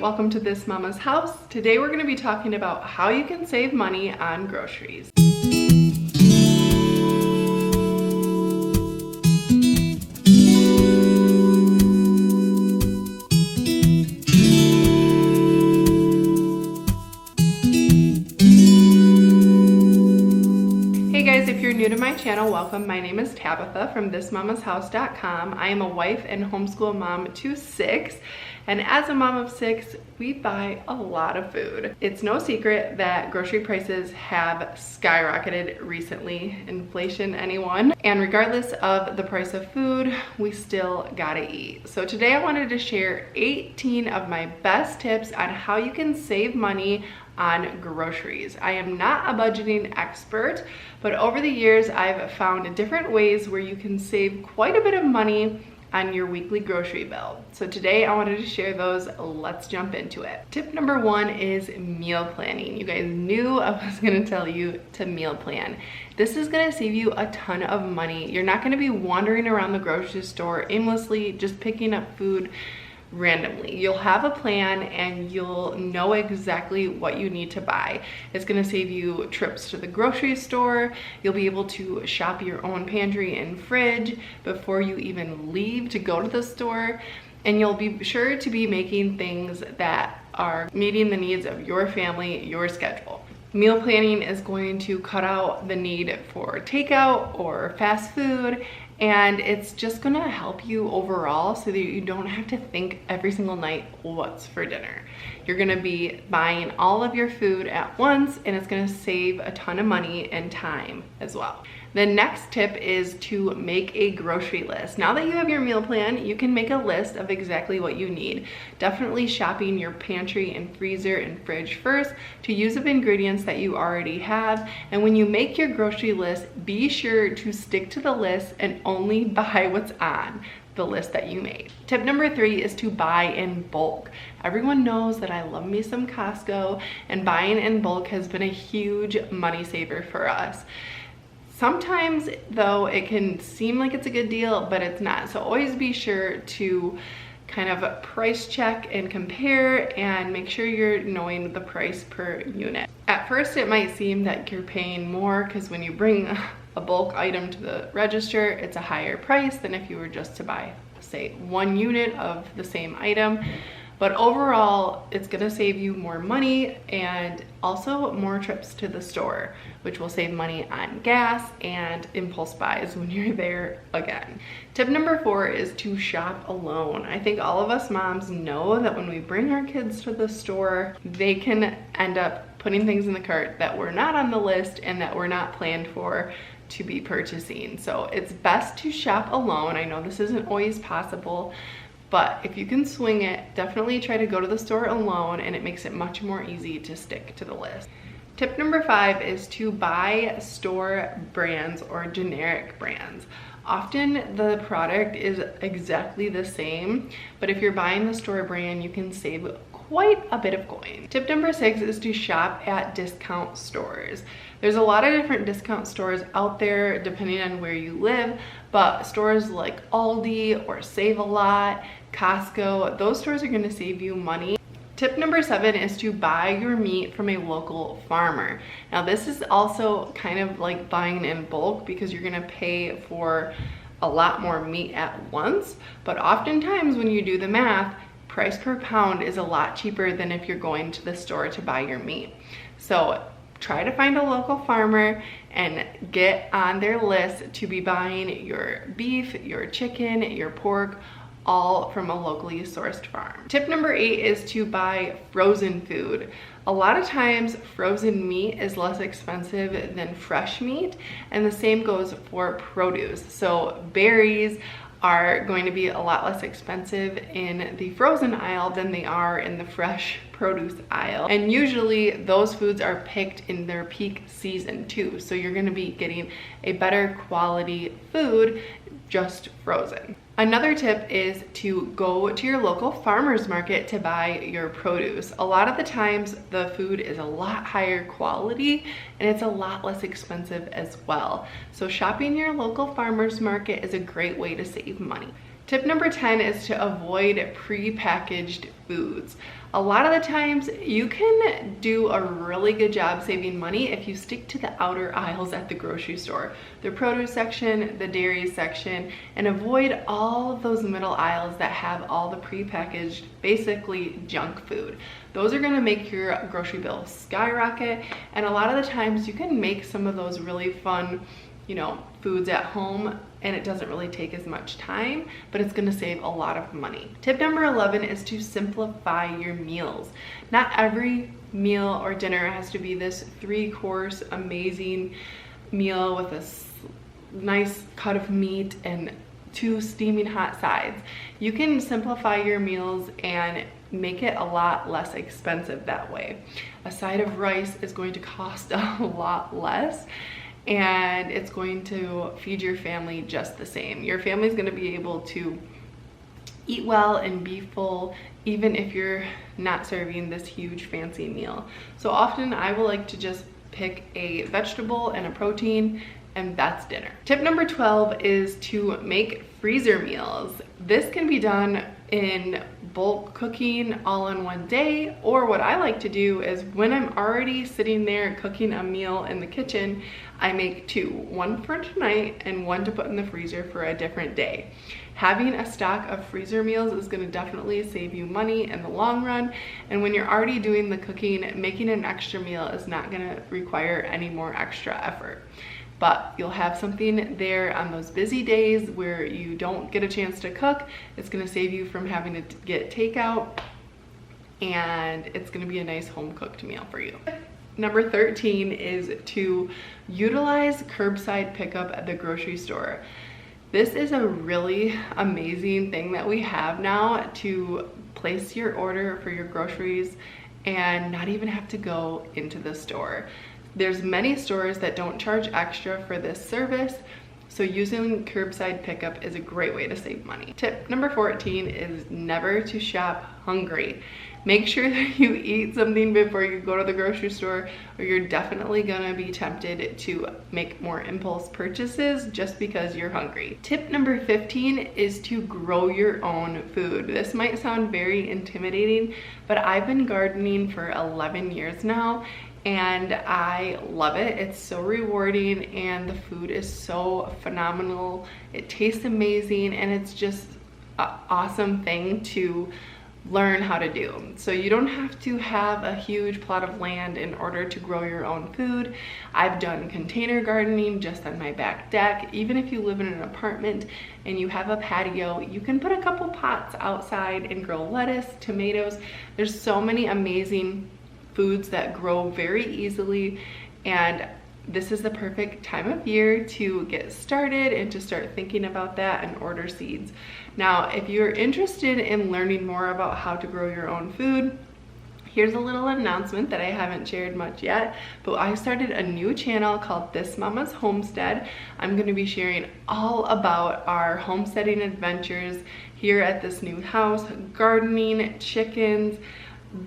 welcome to This Mama's House. Today we're going to be talking about how you can save money on groceries. Hey guys, if you're new to my channel, welcome. My name is Tabitha from thismamashouse.com. I am a wife and homeschool mom to 6. And as a mom of 6, we buy a lot of food. It's no secret that grocery prices have skyrocketed recently. Inflation, anyone? And regardless of the price of food, we still gotta eat. So today I wanted to share 18 of my best tips on how you can save money on groceries. I am not a budgeting expert, but over the years I've found different ways where you can save quite a bit of money on your weekly grocery bill. So today I wanted to share those. Let's jump into it. Tip number 1 is meal planning. You guys knew I was gonna tell you to meal plan. This is gonna save you a ton of money. You're not gonna be wandering around the grocery store aimlessly, just picking up food randomly. You'll have a plan and you'll know exactly what you need to buy. It's gonna save you trips to the grocery store. You'll be able to shop your own pantry and fridge before you even leave to go to the store. And you'll be sure to be making things that are meeting the needs of your family, your schedule. Meal planning is going to cut out the need for takeout or fast food, and it's just gonna help you overall so that you don't have to think every single night what's for dinner. You're gonna be buying all of your food at once, and it's gonna save a ton of money and time as well. The next tip is to make a grocery list. Now that you have your meal plan, you can make a list of exactly what you need. Definitely shopping your pantry and freezer and fridge first to use up ingredients that you already have. And when you make your grocery list, be sure to stick to the list and only buy what's on the list that you made. Tip number 3 is to buy in bulk. Everyone knows that I love me some Costco, and buying in bulk has been a huge money saver for us. Sometimes though, it can seem like it's a good deal, but it's not. So always be sure to kind of price check and compare and make sure you're knowing the price per unit. At first it might seem that you're paying more because when you bring a bulk item to the register, it's a higher price than if you were just to buy, say, 1 unit of the same item. But overall, it's gonna save you more money and also more trips to the store, which will save money on gas and impulse buys when you're there again. Tip number 4 is to shop alone. I think all of us moms know that when we bring our kids to the store, they can end up putting things in the cart that were not on the list and that were not planned for to be purchasing. So it's best to shop alone. I know this isn't always possible, but if you can swing it, definitely try to go to the store alone, and it makes it much more easy to stick to the list. Tip number 5 is to buy store brands or generic brands. Often the product is exactly the same, but if you're buying the store brand, you can save quite a bit of coin. Tip number 6 is to shop at discount stores. There's a lot of different discount stores out there depending on where you live, but stores like Aldi or Save A Lot, Costco, those stores are gonna save you money. Tip number 7 is to buy your meat from a local farmer. Now this is also kind of like buying in bulk because you're gonna pay for a lot more meat at once, but oftentimes when you do the math, price per pound is a lot cheaper than if you're going to the store to buy your meat. So try to find a local farmer and get on their list to be buying your beef, your chicken, your pork, all from a locally sourced farm. Tip number 8 is to buy frozen food. A lot of times frozen meat is less expensive than fresh meat, and the same goes for produce. So berries are going to be a lot less expensive in the frozen aisle than they are in the fresh produce aisle. And usually those foods are picked in their peak season too. So you're gonna be getting a better quality food just frozen. Another tip is to go to your local farmer's market to buy your produce. A lot of the times the food is a lot higher quality and it's a lot less expensive as well. So shopping your local farmer's market is a great way to save money. Tip number 10 is to avoid pre-packaged foods. A lot of the times you can do a really good job saving money if you stick to the outer aisles at the grocery store, the produce section, the dairy section, and avoid all of those middle aisles that have all the pre-packaged, basically junk food. Those are gonna make your grocery bill skyrocket, and a lot of the times you can make some of those really fun, you know, foods at home, and it doesn't really take as much time, but it's gonna save a lot of money. Tip number 11 is to simplify your meals. Not every meal or dinner has to be this 3-course amazing meal with a nice cut of meat and 2 steaming hot sides. You can simplify your meals and make it a lot less expensive that way. A side of rice is going to cost a lot less, and it's going to feed your family just the same. Your family's gonna be able to eat well and be full even if you're not serving this huge fancy meal. So often I will like to just pick a vegetable and a protein, and that's dinner. Tip number 12 is to make freezer meals. This can be done in bulk cooking all in one day, or what I like to do is when I'm already sitting there cooking a meal in the kitchen, I make 2, one for tonight and one to put in the freezer for a different day. Having a stock of freezer meals is gonna definitely save you money in the long run, and when you're already doing the cooking, making an extra meal is not gonna require any more extra effort. But you'll have something there on those busy days where you don't get a chance to cook. It's gonna save you from having to get takeout, and it's gonna be a nice home cooked meal for you. Number 13 is to utilize curbside pickup at the grocery store. This is a really amazing thing that we have now to place your order for your groceries and not even have to go into the store. There's many stores that don't charge extra for this service, so using curbside pickup is a great way to save money. Tip number 14 is never to shop hungry. Make sure that you eat something before you go to the grocery store, or you're definitely gonna be tempted to make more impulse purchases just because you're hungry. Tip number 15 is to grow your own food. This might sound very intimidating, but I've been gardening for 11 years now, and I love it. It's so rewarding, and the food is so phenomenal. It tastes amazing, and it's just an awesome thing to learn how to do. So you don't have to have a huge plot of land in order to grow your own food. I've done container gardening just on my back deck. Even if you live in an apartment and you have a patio, you can put a couple pots outside and grow lettuce, tomatoes. There's so many amazing foods that grow very easily, and this is the perfect time of year to get started and to start thinking about that and order seeds. Now, if you're interested in learning more about how to grow your own food, here's a little announcement that I haven't shared much yet, but I started a new channel called This Mama's Homestead. I'm gonna be sharing all about our homesteading adventures here at this new house, gardening, chickens,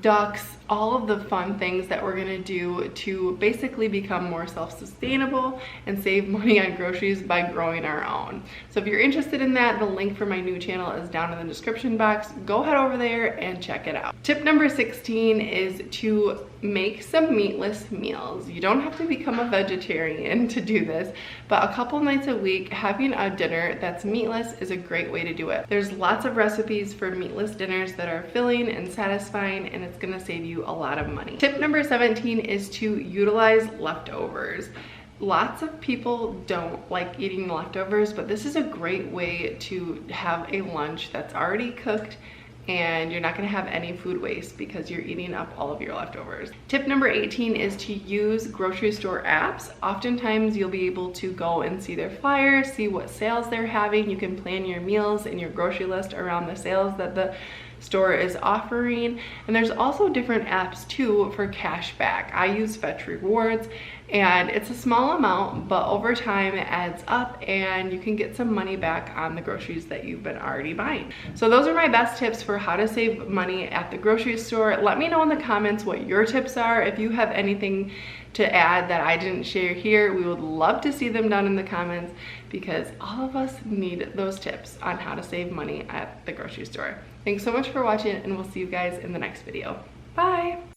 ducks, all of the fun things that we're gonna do to basically become more self-sustainable and save money on groceries by growing our own. So if you're interested in that, the link for my new channel is down in the description box. Go head over there and check it out. Tip number 16 is to make some meatless meals. You don't have to become a vegetarian to do this, but a couple nights a week, having a dinner that's meatless is a great way to do it. There's lots of recipes for meatless dinners that are filling and satisfying, and it's gonna save you a lot of money. Tip number 17 is to utilize leftovers. Lots of people don't like eating leftovers, but this is a great way to have a lunch that's already cooked, and you're not gonna have any food waste because you're eating up all of your leftovers. Tip number 18 is to use grocery store apps. Oftentimes you'll be able to go and see their flyers, see what sales they're having. You can plan your meals and your grocery list around the sales that the store is offering. And there's also different apps too for cash back. I use Fetch Rewards, and it's a small amount, but over time it adds up and you can get some money back on the groceries that you've been already buying. So those are my best tips for how to save money at the grocery store. Let me know in the comments what your tips are. If you have anything to add that I didn't share here, we would love to see them down in the comments, because all of us need those tips on how to save money at the grocery store. Thanks so much for watching, and we'll see you guys in the next video. Bye!